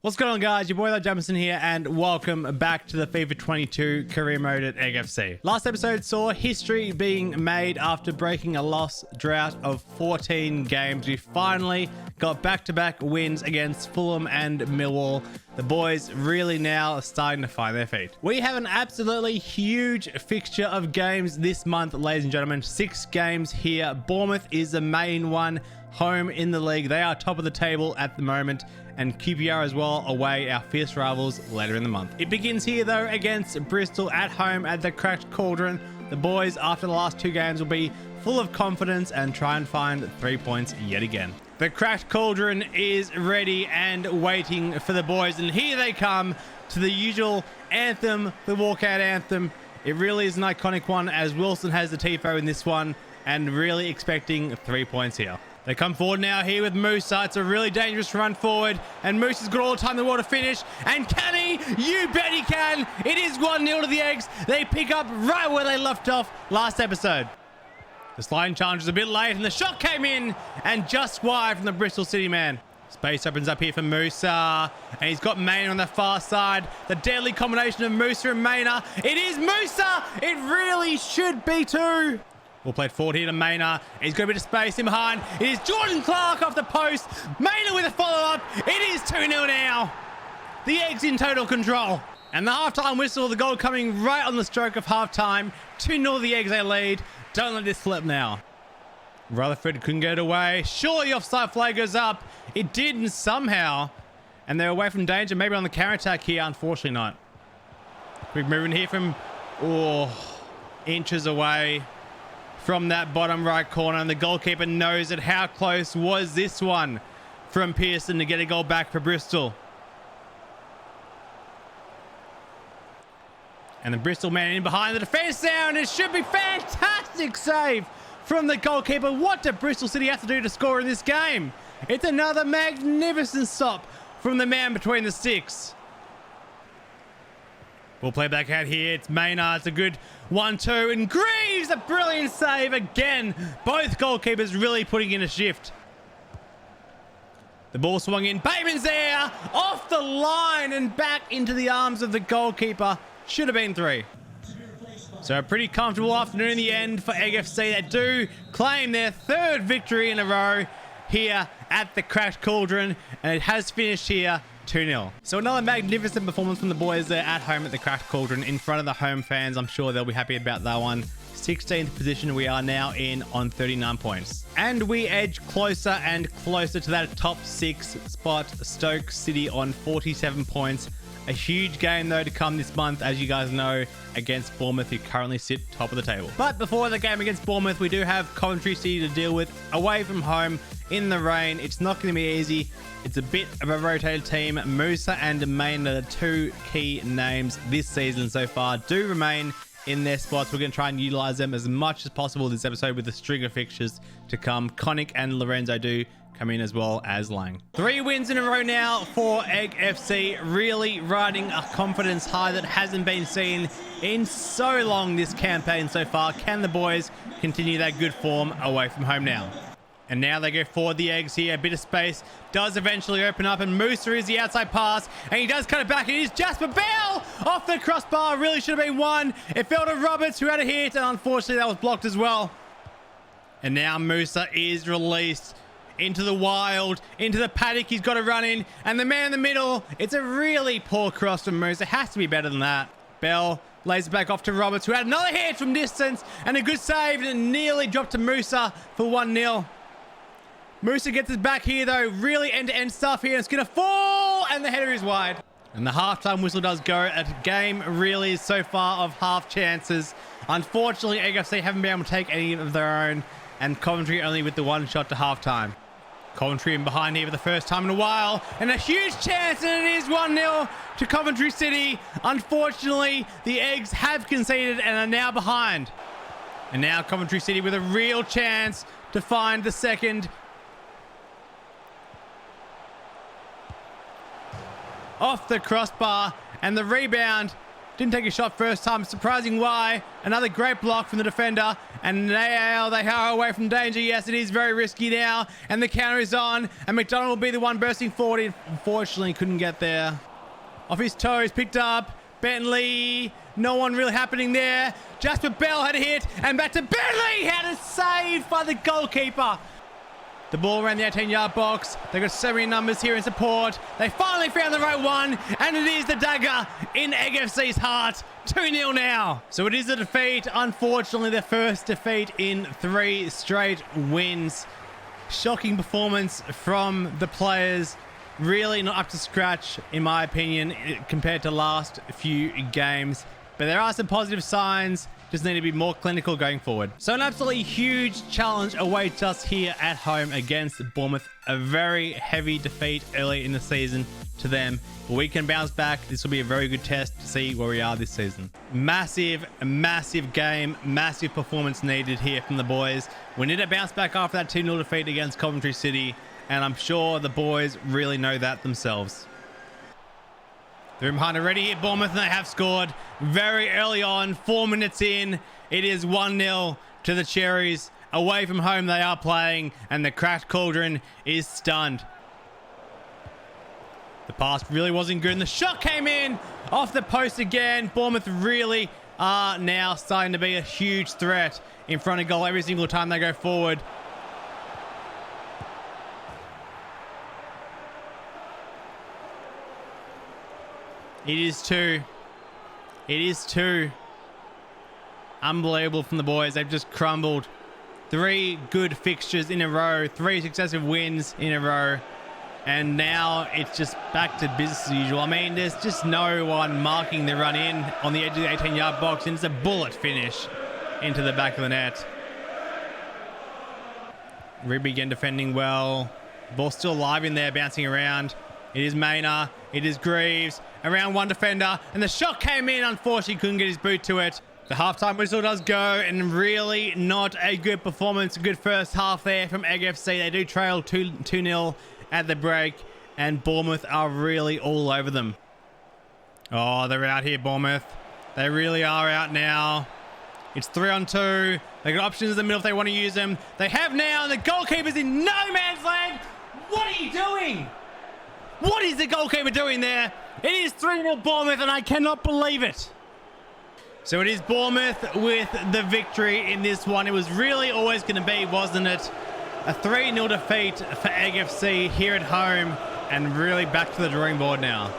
What's going on, guys? Your boy Jamison here, and welcome back to the FIFA 22 career mode at Egg FC. Last episode saw history being made after breaking a loss drought of 14 games. We finally got back-to-back wins against Fulham and Millwall. The boys really now are starting to find their feet. We have an absolutely huge fixture of games this month, ladies and gentlemen. 6 games here. Bournemouth is the main one, home in the league. They are top of the table at the moment, and QPR as well, away, our fierce rivals later in the month. It begins here though against Bristol at home at the Cracked Cauldron. The boys, after the last 2 games, will be full of confidence and try and find 3 points yet again. The Cracked Cauldron is ready and waiting for the boys, and here they come to the usual anthem, the walkout anthem. It really is an iconic one, as Wilson has the tifo in this one, and really expecting 3 points here. They come forward now here with Musa. It's a really dangerous run forward, and Musa's got all the time in the world to finish. And can he? You bet he can. It is 1-0 to the Eggs. They pick up right where they left off last episode. The sliding challenge was a bit late, and the shot came in and just wide from the Bristol City man. Space opens up here for Musa, and he's got Mayna on the far side. The deadly combination of Musa and Mayna. It is Musa. It really should be 2. We'll play it forward here to Mayna. He's got a bit of space in behind. It is Jordan Clark off the post. Mayna with a follow-up. It is 2-0 now. The Eggs in total control. And the halftime whistle, the goal coming right on the stroke of halftime. 2-0 the Eggs, they lead. Don't let this slip now. Rutherford couldn't get it away. Surely offside flag goes up. It didn't somehow. And they're away from danger. Maybe on the counter-attack here. Unfortunately not. Quick moving here from... inches away from that bottom right corner, and the goalkeeper knows it. How close was this one from Pearson to get a goal back for Bristol? And the Bristol man in behind the defense now, and it should be fantastic save from the goalkeeper. What did Bristol City have to do to score in this game? It's another magnificent stop from the man between the sticks. We'll play back out here. It's Maynard. It's a good 1-2. And Greaves, a brilliant save again. Both goalkeepers really putting in a shift. The ball swung in. Bateman's there. Off the line and back into the arms of the goalkeeper. Should have been 3. So a pretty comfortable afternoon in the end for Egg FC. They do claim their 3rd victory in a row here at the Cracked Cauldron. And it has finished here 2-0. So another magnificent performance from the boys there at home at the Cracked Cauldron in front of the home fans. I'm sure they'll be happy about that one. 16th position we are now in on 39 points. And we edge closer and closer to that top 6 spot. Stoke City on 47 points. A huge game though to come this month, as you guys know, against Bournemouth, who currently sit top of the table. But before the game against Bournemouth, we do have Coventry City to deal with away from home in the rain. It's not going to be easy. It's a bit of a rotated team. Musa and Mayna, the 2 key names this season so far, do remain in their spots. We're going to try and utilize them as much as possible this episode with the string of fixtures to come. Connick and Lorenzo do come in, as well as Lang. 3 wins in a row now for Egg FC, really riding a confidence high that hasn't been seen in so long this campaign so far. Can the boys continue that good form away from home now? And now they go forward, the Eggs here. A bit of space does eventually open up, and Musa is the outside pass, and he does cut it back. It is Jasper Bell off the crossbar. Really should have been 1. It fell to Roberts, who had a hit, and unfortunately that was blocked as well. And now Musa is released into the wild, into the paddock. He's got to run in, and the man in the middle, it's a really poor cross from Musa. Has to be better than that. Bell lays it back off to Roberts, who had another hit from distance, and a good save, and it nearly dropped to Musa for 1-0. Musa gets it back here though. Really end-to-end stuff here. It's going to fall, and the header is wide. And the halftime whistle does go. A game really so far of half chances. Unfortunately, Egg FC haven't been able to take any of their own, and Coventry only with the 1 shot to halftime. Coventry in behind here for the first time in a while, and a huge chance, and it is 1-0 to Coventry City. Unfortunately, the Eggs have conceded and are now behind. And now Coventry City with a real chance to find the second. Off the crossbar, and the rebound Didn't take a shot first time. Surprising why. Another great block from the defender. And now they are away from danger. Yes, it is very risky now. And the counter is on. And McDonald will be the one bursting forward. Unfortunately, couldn't get there. Off his toes, picked up. Bentley. No one really happening there. Jasper Bell had a hit. And back to Bentley. Had a save by the goalkeeper. The ball around the 18-yard box. They've got so many numbers here in support. They finally found the right one. And it is the dagger in Egg FC's heart. 2-0 now. So it is a defeat. Unfortunately, their first defeat in 3 straight wins. Shocking performance from the players. Really not up to scratch, in my opinion, compared to last few games. But there are some positive signs. Just need to be more clinical going forward. So an absolutely huge challenge awaits us here at home against Bournemouth. A very heavy defeat early in the season to them. But we can bounce back. This will be a very good test to see where we are this season. Massive game. Massive performance needed here from the boys. We need to bounce back after that 2-0 defeat against Coventry City. And I'm sure the boys really know that themselves. They're behind already here, Bournemouth, and they have scored very early on. 4 minutes in, it is 1-0 to the Cherries. Away from home they are playing, and the cracked cauldron is stunned. The pass really wasn't good, and the shot came in off the post again. Bournemouth really are now starting to be a huge threat in front of goal every single time they go forward. It is 2. It is 2. Unbelievable from the boys. They've just crumbled. 3 good fixtures in a row. 3 successive wins in a row. And now it's just back to business as usual. I mean, there's just no one marking the run in on the edge of the 18-yard box. And it's a bullet finish into the back of the net. Ribby again defending well. Ball still alive in there, bouncing around. It is Maynard. It is Greaves. Around one defender. And the shot came in. Unfortunately, couldn't get his boot to it. The halftime whistle does go. And really not a good performance. A good first half there from Egg FC. They do trail 2-0 at the break. And Bournemouth are really all over them. Oh, they're out here, Bournemouth. They really are out now. It's 3-on-2. They got options in the middle if they want to use them. They have now. And the goalkeeper's in no man's land. What are you doing? What is the goalkeeper doing there? It is 3-0 Bournemouth, and I cannot believe it. So it is Bournemouth with the victory in this one. It was really always going to be, wasn't it? A 3-0 defeat for Egg FC here at home, and really back to the drawing board now.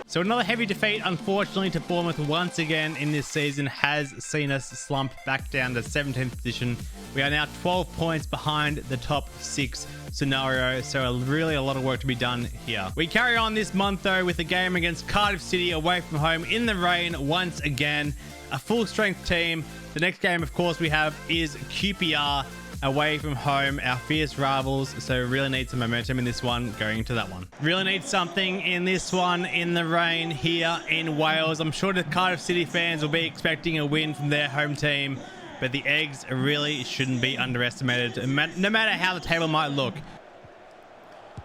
So another heavy defeat, unfortunately, to Bournemouth once again in this season has seen us slump back down to 17th position. We are now 12 points behind the top 6 scenario, so really a lot of work to be done here. We carry on this month though with a game against Cardiff City away from home in the rain once again. A full strength team. The next game, of course, we have is QPR away from home, our fierce rivals. So really need some momentum in this one going into that one. Really need something in this one in the rain here in Wales. I'm sure the Cardiff City fans will be expecting a win from their home team, but the Eggs really shouldn't be underestimated, no matter how the table might look.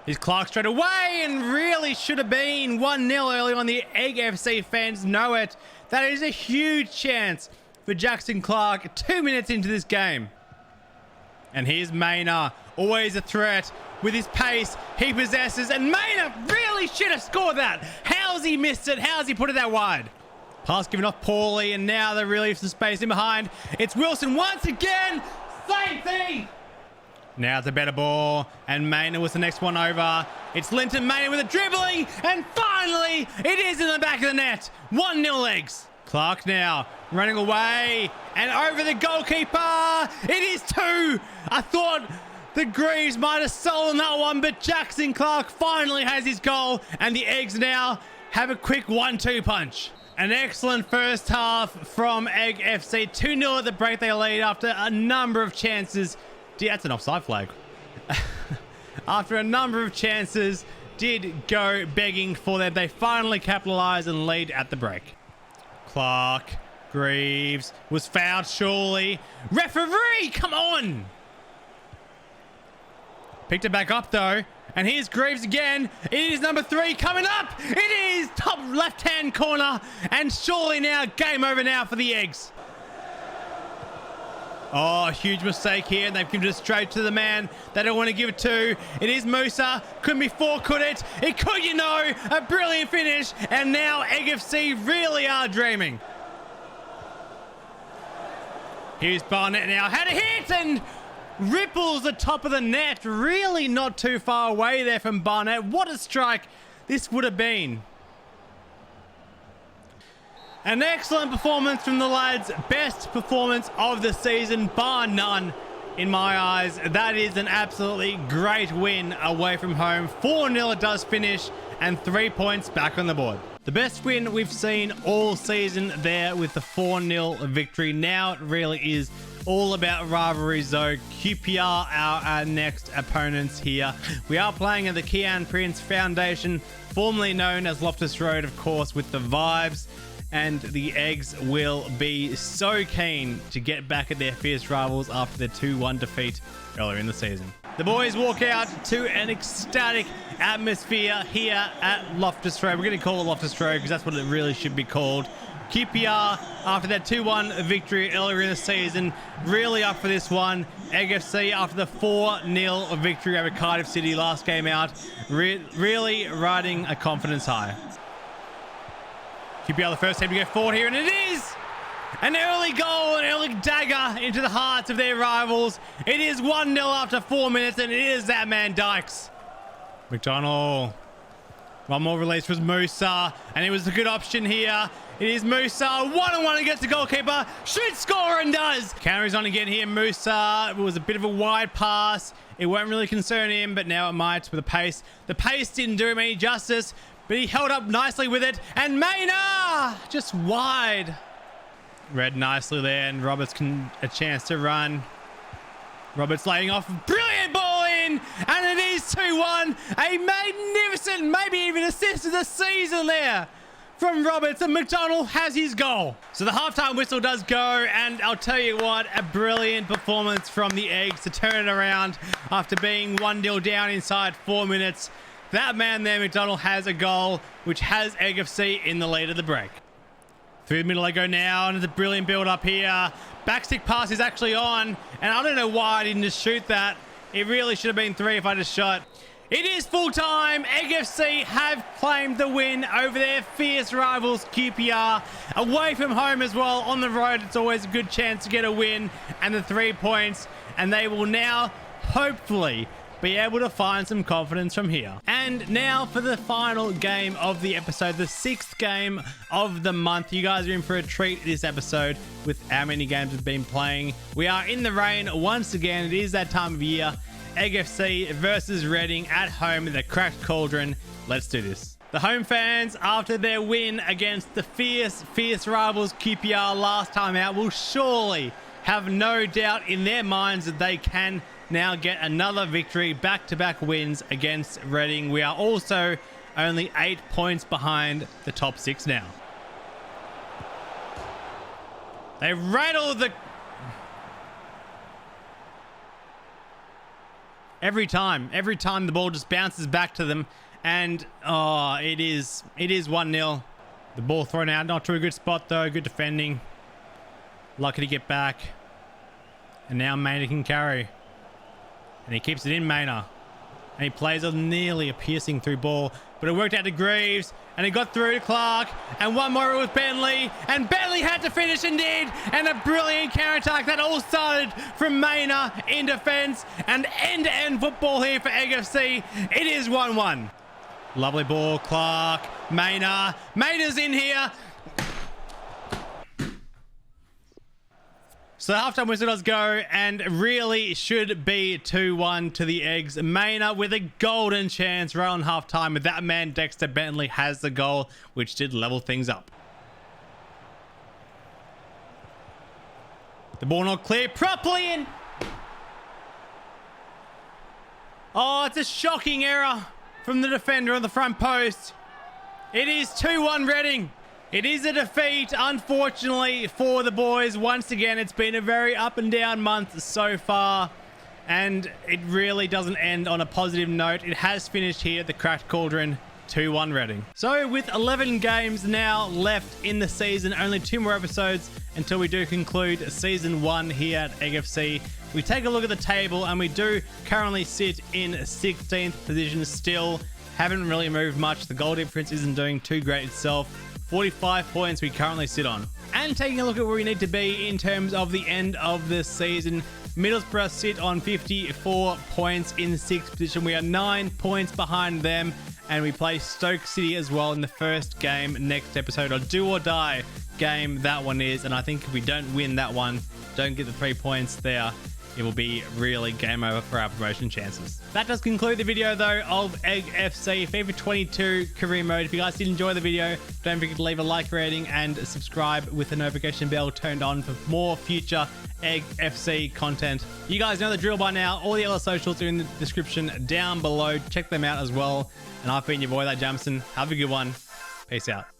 Here's Clark straight away, and really should have been 1-0 early on. The Egg FC fans know it. That is a huge chance for Jackson Clark 2 minutes into this game. And here's Maynard, always a threat with his pace. He possesses, and Maynard really should have scored that. How's he missed it? How's he put it that wide? Pass given off poorly, and now they really have some space in behind. It's Wilson once again. Same thing. Now it's a better ball, and Maynard was the next one over. It's Linton Maynard with a dribbling, and finally it is in the back of the net. 1-0 Eggs. Clark now running away and over the goalkeeper. It is 2. I thought the Greaves might have stolen that one, but Jackson Clark finally has his goal, and the Eggs now have a quick 1-2 punch. An excellent first half from Egg FC. 2-0 at the break. They lead after a number of chances. That's an offside flag. After a number of chances did go begging for them, they finally capitalize and lead at the break. Clark, Greaves was fouled surely. Referee, come on! Picked it back up though, And here's Greaves again. It is number 3 coming up. It is top left-hand corner. And surely now, game over now for the Eggs. Oh, huge mistake here. And they've given it straight to the man they don't want to give it to. It is Musa. Couldn't be 4, could it? It could, you know. A brilliant finish. And now Egg FC really are dreaming. Here's Barnett now. Had a hit and ripples the top of the net. Really not too far away there from Barnett. What a strike this would have been. An excellent performance from the lads. Best performance of the season, bar none, in my eyes. That is an absolutely great win away from home. 4-0 it does finish, and 3 points back on the board. The best win we've seen all season there with the 4-0 victory. Now it really is all about rivalries though. QPR are our next opponents here. We are playing at the Kian Prince Foundation, formerly known as Loftus Road, of course, with the Vibes. And the Eggs will be so keen to get back at their fierce rivals after their 2-1 defeat earlier in the season. The boys walk out to an ecstatic atmosphere here at Loftus Road. We're going to call it Loftus Road because that's what it really should be called. QPR, after that 2-1 victory earlier in the season, really up for this one. Egg FC, after the 4-0 victory over Cardiff City last game out, really riding a confidence high. QPR the first team to go forward here, and it is an early goal, an early dagger into the hearts of their rivals. It is 1-0 after 4 minutes, and it is that man Dykes. McDonald. One more release was Musa, and it was a good option here. It is Musa, 1-on-1 against the goalkeeper. Should score and does. Counter is on again here. Musa, it was a bit of a wide pass. It won't really concern him, but now it might with the pace. The pace didn't do him any justice, but he held up nicely with it. And Maynard just wide. Read nicely there, and Roberts can a chance to run. Roberts laying off. Brilliant ball in, and it is 2-1. A magnificent, maybe even assist of the season there from Roberts, and McDonald has his goal. So the halftime whistle does go, and I'll tell you what, a brilliant performance from the Eggs to turn it around after being 1-0 down inside 4 minutes. That man there, McDonald, has a goal, which has Egg FC in the lead of the break. Through the middle I go now, and it's a brilliant build up here. Backstick pass is actually on, and I don't know why I didn't just shoot that. It really should have been 3 if I just shot. It is full time. Egg FC have claimed the win over their fierce rivals QPR. Away from home as well, on the road, it's always a good chance to get a win and the 3 points, and they will now hopefully be able to find some confidence from here. And now for the final game of the episode, the 6th game of the month. You guys are in for a treat this episode with how many games we've been playing. We are in the rain once again. It is that time of year. Egg FC versus Reading at home in the cracked cauldron. Let's do this. The home fans, after their win against the fierce rivals QPR last time out, will surely have no doubt in their minds that they can now get another victory, back-to-back wins against Reading. We are also only 8 points behind the top 6 now. They rattle the... Every time the ball just bounces back to them, and oh, it is 1-0. The ball thrown out, not to a good spot though, good defending. Lucky to get back. And now Maynard can carry. And he keeps it in, Maynard. And he plays nearly a piercing through ball. But it worked out to Greaves. And it got through to Clark. And one more with Bentley. And Bentley had to finish and did. And a brilliant counter-attack that all started from Maynard in defense. And end-to-end football here for Egg FC. It is 1-1. Lovely ball, Clark. Maynard. Maynard's in here. So the halftime whistle does go, and really should be 2-1 to the Eggs. Maynard with a golden chance right on halftime, but that man Dexter Bentley has the goal, which did level things up. The ball not clear properly, and oh, it's a shocking error from the defender on the front post. It is 2-1 Reading. It is a defeat, unfortunately, for the boys. Once again, it's been a very up and down month so far. And it really doesn't end on a positive note. It has finished here at the Cracked Cauldron, 2-1 Reading. So with 11 games now left in the season, only 2 more episodes until we do conclude season 1 here at Egg FC. We take a look at the table and we do currently sit in 16th position still. Haven't really moved much. The goal difference isn't doing too great itself. 45 points we currently sit on. And taking a look at where we need to be in terms of the end of the season, Middlesbrough sit on 54 points in 6th position. We are 9 points behind them. And we play Stoke City as well in the first game next episode. A do or die game that one is. And I think if we don't win that one, don't get the 3 points there, it will be really game over for our promotion chances. That does conclude the video though of Egg FC FIFA 22 career mode. If you guys did enjoy the video, don't forget to leave a like rating and subscribe with the notification bell turned on for more future Egg FC content. You guys know the drill by now. All the other socials are in the description down below. Check them out as well. And I've been your boy, that Jamison. Have a good one. Peace out.